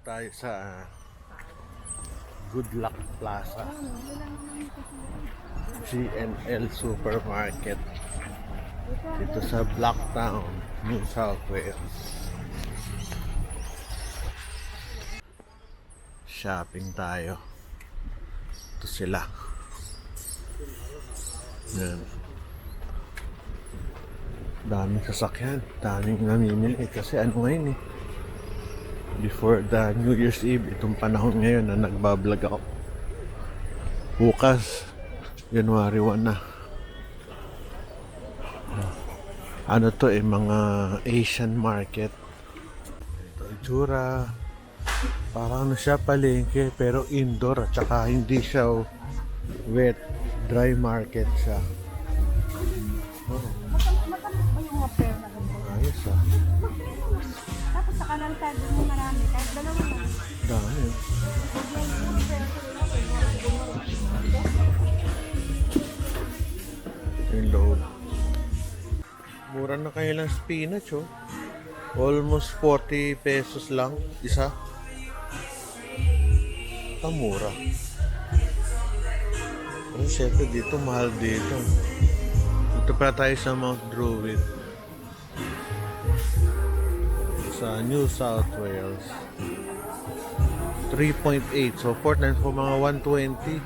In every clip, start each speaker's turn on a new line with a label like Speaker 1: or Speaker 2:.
Speaker 1: tayo sa Good Luck Plaza, GNL Supermarket dito sa Blacktown, New South Wales. Shopping tayo. Ito sila. Yan. Daming sasakyan, daming namimili kasi ano ngayon eh, before the New Year's Eve, itong panahon ngayon na nagbablog ako. Bukas, January 1 na. Ano to eh, mga Asian market. Ito itsura. Parang ano siya, palengke, pero indoor at saka hindi siya wet, dry market siya. Ayos ah.
Speaker 2: Tapos sa kalantad mo marami, kahit dalawa na.
Speaker 1: Dami. Yung loob. Mura na kayo lang spinach oh. Almost 40 pesos lang isa. Ang mura. Pero syempre dito mahal dito. Dito pa tayo sa Mount Druitt, sa New South Wales. 3.8. So, Portland for mga 120.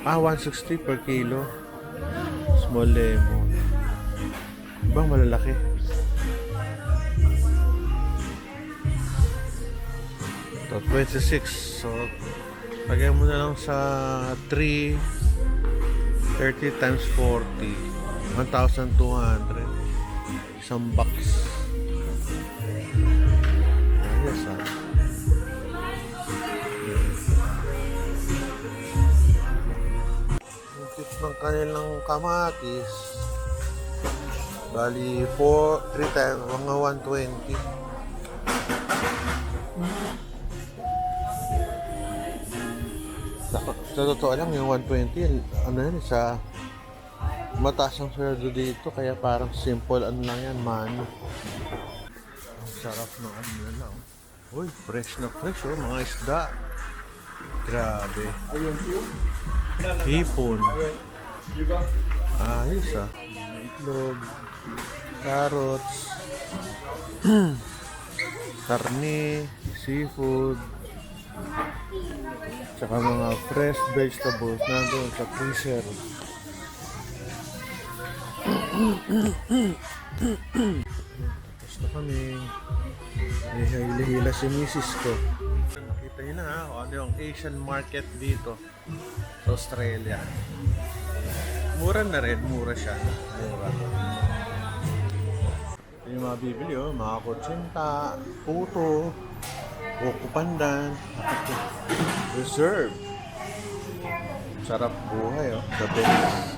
Speaker 1: 160 per kilo. Small lemon. Ibang malalaki. Ito, 26. So, lagyan mo na lang sa 3. 30 times 40. 1,200. Isang box. Ayos ah. Yung tip ng kanilang kamatis, bali 3 times, mga 120. Sa totoo lang, yung 120, ano yan, sa mataas ang sweldo dito, kaya parang simple, ano lang yan, mano. Ang sarap ng ano nila, oh. Uy, fresh na fresh, oh, mga isda. Grabe. Hipon. Ayos ah. Itlog. Carrots. Karne. Seafood. Tsaka mga fresh vegetables nandun sa freezer. Tapos na kami. Hihila si misis ko. Nakita nyo na ha, ano yung Asian market dito sa Australia. Mura na rin, mura siya. Mura. Ito yung mga bibili oh, mga kutsinta, puto, buko pandan, reserve. Sarap buhay oh, the best.